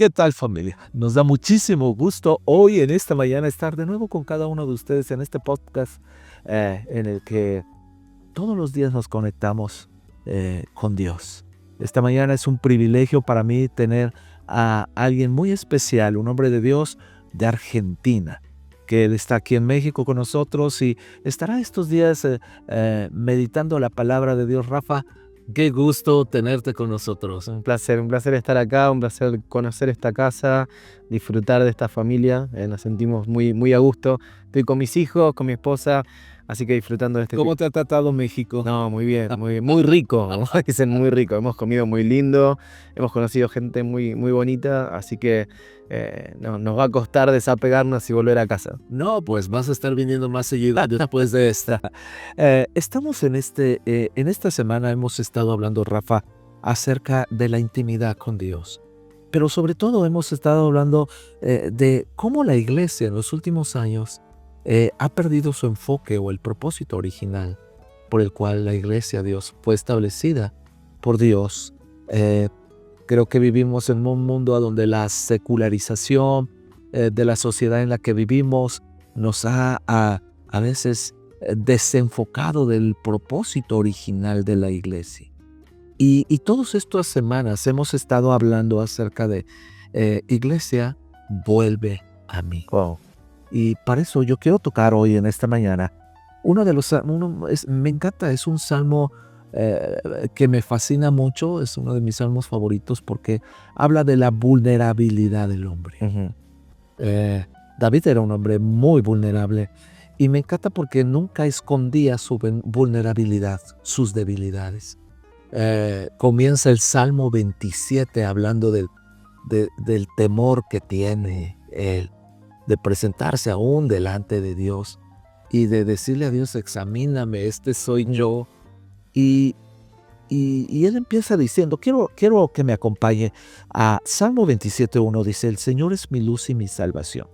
¿Qué tal, familia? Nos da muchísimo gusto hoy en esta mañana estar de nuevo con cada uno de ustedes en este podcast en el que todos los días nos conectamos con Dios. Esta mañana es un privilegio para mí tener a alguien muy especial, un hombre de Dios de Argentina, que él está aquí en México con nosotros y estará estos días meditando la palabra de Dios. Rafa, qué gusto tenerte con nosotros. Un placer estar acá, un placer conocer esta casa, disfrutar de esta familia, nos sentimos muy a gusto. Estoy con mis hijos, con mi esposa, así que disfrutando de este ¿Cómo tiempo. te ha tratado México? No, muy bien, muy rico, vamos a decir muy rico. Hemos comido muy lindo, hemos conocido gente muy bonita, así que nos va a costar desapegarnos y volver a casa. No, pues vas a estar viniendo más seguido después de esta. Estamos en esta semana hemos estado hablando, Rafa, acerca de la intimidad con Dios. Pero sobre todo hemos estado hablando de cómo la iglesia en los últimos años ha perdido su enfoque o el propósito original por el cual la iglesia, Dios, fue establecida por Dios. Creo que vivimos en un mundo donde la secularización de la sociedad en la que vivimos nos ha a veces desenfocado del propósito original de la iglesia. Y todas estas semanas hemos estado hablando acerca de iglesia, vuelve a mí. Wow. Y para eso yo quiero tocar hoy en esta mañana me encanta, es un salmo que me fascina mucho, es uno de mis salmos favoritos porque habla de la vulnerabilidad del hombre. David era un hombre muy vulnerable y me encanta porque nunca escondía su vulnerabilidad, sus debilidades. Comienza el Salmo 27 hablando del temor que tiene él, de presentarse aún delante de Dios y de decirle a Dios, examíname, este soy yo. Y él empieza diciendo, quiero que me acompañe a Salmo 27:1, dice, el Señor es mi luz y mi salvación.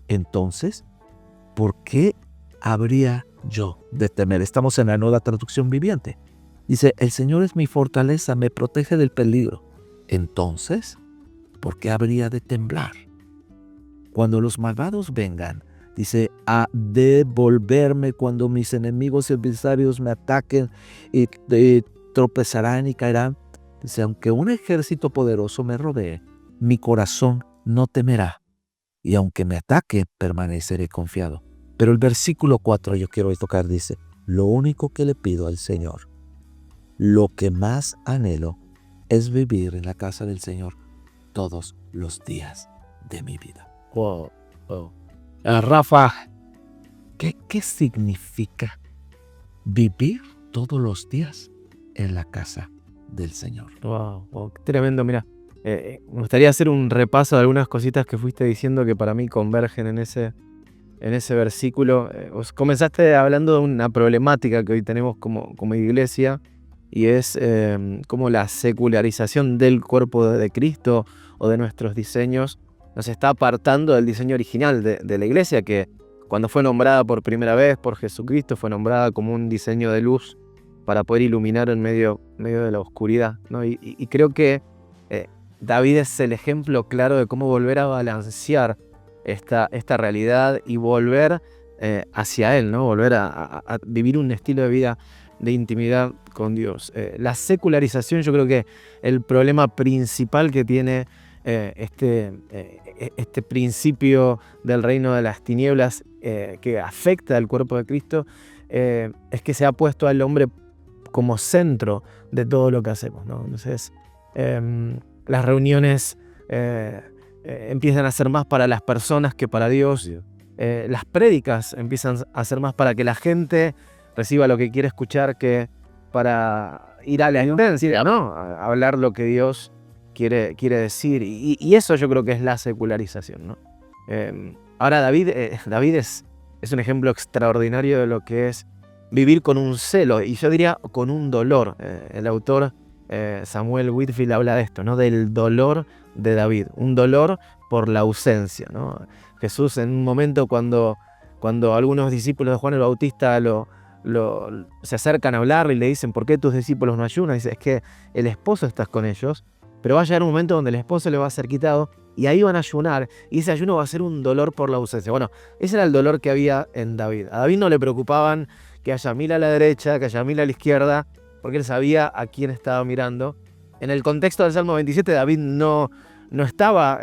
Entonces, ¿por qué habría yo de temer? Estamos en la Nueva Traducción Viviente. Dice, el Señor es mi fortaleza, me protege del peligro. Entonces, ¿por qué habría de temblar? Cuando los malvados vengan, dice, a devolverme cuando mis enemigos y adversarios me ataquen y tropezarán y caerán. Dice, aunque un ejército poderoso me rodee, mi corazón no temerá. Y aunque me ataque, permaneceré confiado. Pero el versículo 4 yo quiero tocar, dice, lo único que le pido al Señor, lo que más anhelo, es vivir en la casa del Señor todos los días de mi vida. Wow. Rafa, ¿qué significa vivir todos los días en la casa del Señor? Wow, qué tremendo, mira. Me gustaría hacer un repaso de algunas cositas que fuiste diciendo que para mí convergen en ese versículo. Vos comenzaste hablando de una problemática que hoy tenemos como iglesia y es como la secularización del cuerpo de Cristo o de nuestros diseños nos está apartando del diseño original de la iglesia, que cuando fue nombrada por primera vez por Jesucristo fue nombrada como un diseño de luz para poder iluminar en medio de la oscuridad, ¿no? Y creo que David es el ejemplo claro de cómo volver a balancear esta realidad y volver hacia Él, ¿no? Volver a vivir un estilo de vida de intimidad con Dios. La secularización, yo creo que el problema principal que tiene este principio del reino de las tinieblas que afecta al cuerpo de Cristo es que se ha puesto al hombre como centro de todo lo que hacemos, ¿no? Entonces las reuniones empiezan a ser más para las personas que para Dios. Las prédicas empiezan a ser más para que la gente reciba lo que quiere escuchar que para ir a la iglesia, ¿no? A hablar lo que Dios quiere decir. Y eso yo creo que es la secularización, ¿no? Ahora David es un ejemplo extraordinario de lo que es vivir con un celo, y yo diría con un dolor. El autor Samuel Whitfield habla de esto, ¿no? Del dolor de David, un dolor por la ausencia, ¿no? Jesús en un momento cuando algunos discípulos de Juan el Bautista se acercan a hablarle y le dicen, ¿por qué tus discípulos no ayunan? Dice, es que el esposo está con ellos, pero va a llegar un momento donde el esposo le va a ser quitado y ahí van a ayunar y ese ayuno va a ser un dolor por la ausencia. Bueno, ese era el dolor que había en David. A David no le preocupaban que haya 1000 a la derecha, que haya 1000 a la izquierda, porque él sabía a quién estaba mirando. En el contexto del Salmo 27, David no estaba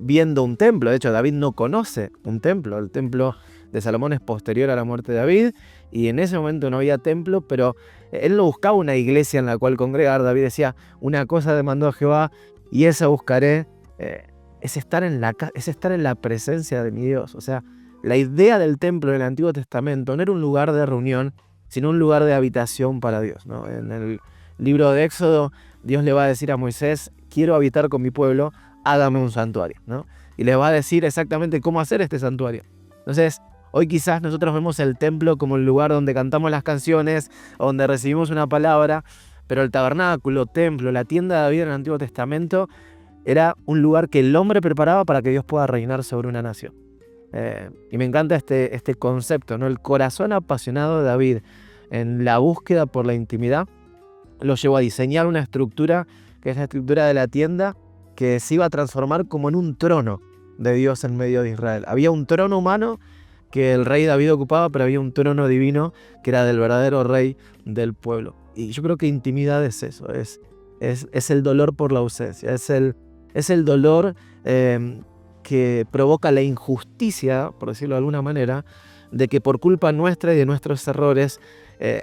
viendo un templo. De hecho, David no conoce un templo. El templo de Salomón es posterior a la muerte de David y en ese momento no había templo, pero él no buscaba una iglesia en la cual congregar. David decía, una cosa demandó a Jehová y esa buscaré. Es estar en la presencia de mi Dios. O sea, la idea del templo en el Antiguo Testamento no era un lugar de reunión, sino un lugar de habitación para Dios, ¿no? En el libro de Éxodo, Dios le va a decir a Moisés, quiero habitar con mi pueblo, hágame un santuario, ¿no? Y le va a decir exactamente cómo hacer este santuario. Entonces, hoy quizás nosotros vemos el templo como el lugar donde cantamos las canciones, donde recibimos una palabra, pero el tabernáculo, templo, la tienda de David en el Antiguo Testamento era un lugar que el hombre preparaba para que Dios pueda reinar sobre una nación. Y me encanta este concepto, ¿no? El corazón apasionado de David en la búsqueda por la intimidad lo llevó a diseñar una estructura, que es la estructura de la tienda, que se iba a transformar como en un trono de Dios en medio de Israel. Había un trono humano que el rey David ocupaba, pero había un trono divino que era del verdadero rey del pueblo. Y yo creo que intimidad es eso, es el dolor por la ausencia, es el dolor que provoca la injusticia, por decirlo de alguna manera, de que por culpa nuestra y de nuestros errores,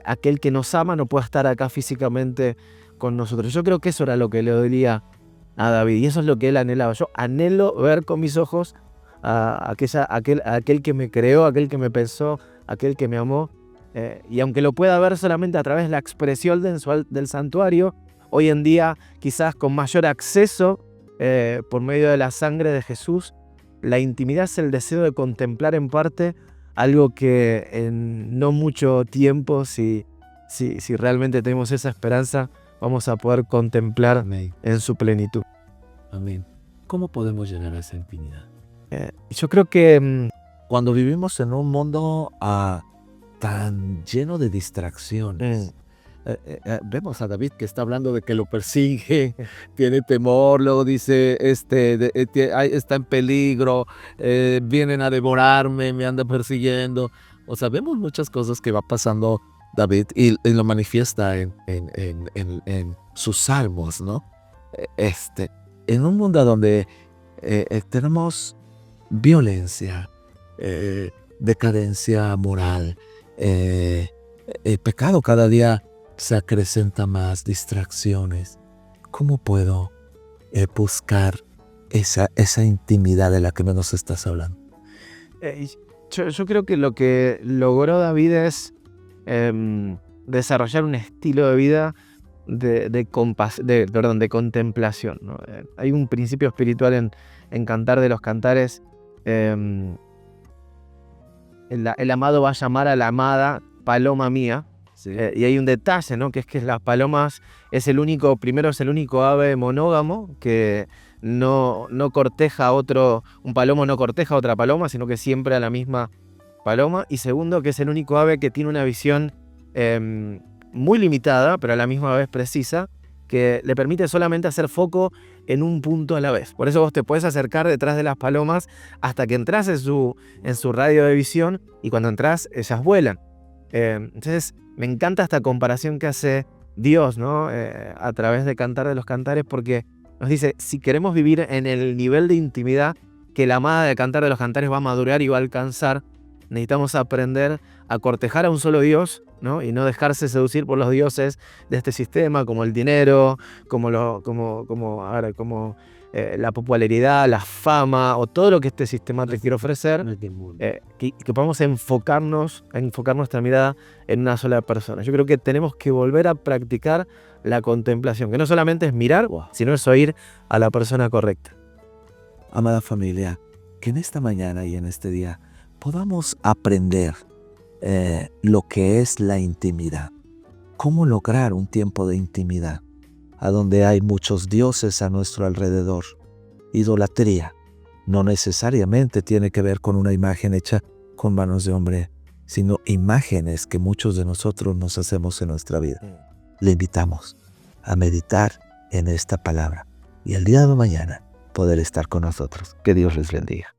aquel que nos ama no pueda estar acá físicamente con nosotros. Yo creo que eso era lo que le dolía a David y eso es lo que él anhelaba. Yo anhelo ver con mis ojos a aquel que me creó, aquel que me pensó, aquel que me amó. Y aunque lo pueda ver solamente a través de la expresión del santuario, hoy en día quizás con mayor acceso por medio de la sangre de Jesús, la intimidad es el deseo de contemplar en parte algo que en no mucho tiempo, si realmente tenemos esa esperanza, vamos a poder contemplar Amén. en su plenitud. Amén. ¿Cómo podemos llegar a esa intimidad? Yo creo que Cuando vivimos en un mundo tan lleno de distracciones, vemos a David que está hablando de que lo persigue, tiene temor, luego dice, está en peligro, vienen a devorarme, me anda persiguiendo. O sea, vemos muchas cosas que va pasando David y lo manifiesta en sus salmos, ¿no? En un mundo donde tenemos violencia, decadencia moral, el pecado cada día se acrecenta más, distracciones. ¿Cómo puedo buscar esa intimidad de la que nos estás hablando? Yo creo que lo que logró David es desarrollar un estilo de vida de contemplación, ¿no? Hay un principio espiritual en Cantar de los Cantares. El amado va a llamar a la amada paloma mía. Sí. Y hay un detalle, ¿no? Que es que las palomas es el único ave monógamo que no corteja a otro, un palomo no corteja a otra paloma, sino que siempre a la misma paloma. Y segundo, que es el único ave que tiene una visión muy limitada, pero a la misma vez precisa, que le permite solamente hacer foco en un punto a la vez. Por eso vos te puedes acercar detrás de las palomas hasta que entras en su radio de visión y cuando entras ellas vuelan. Entonces me encanta esta comparación que hace Dios, ¿no? A través de Cantar de los Cantares, porque nos dice, si queremos vivir en el nivel de intimidad que la amada de Cantar de los Cantares va a madurar y va a alcanzar, necesitamos aprender a cortejar a un solo Dios, ¿no? Y no dejarse seducir por los dioses de este sistema, como el dinero, como la popularidad, la fama o todo lo que este sistema te quiere ofrecer, que podamos enfocar nuestra mirada en una sola persona. Yo creo que tenemos que volver a practicar la contemplación, que no solamente es mirar, sino es oír a la persona correcta. Amada familia, que en esta mañana y en este día podamos aprender lo que es la intimidad. ¿Cómo lograr un tiempo de intimidad? A donde hay muchos dioses a nuestro alrededor. Idolatría no necesariamente tiene que ver con una imagen hecha con manos de hombre, sino imágenes que muchos de nosotros nos hacemos en nuestra vida. Le invitamos a meditar en esta palabra y el día de mañana poder estar con nosotros. Que Dios les bendiga.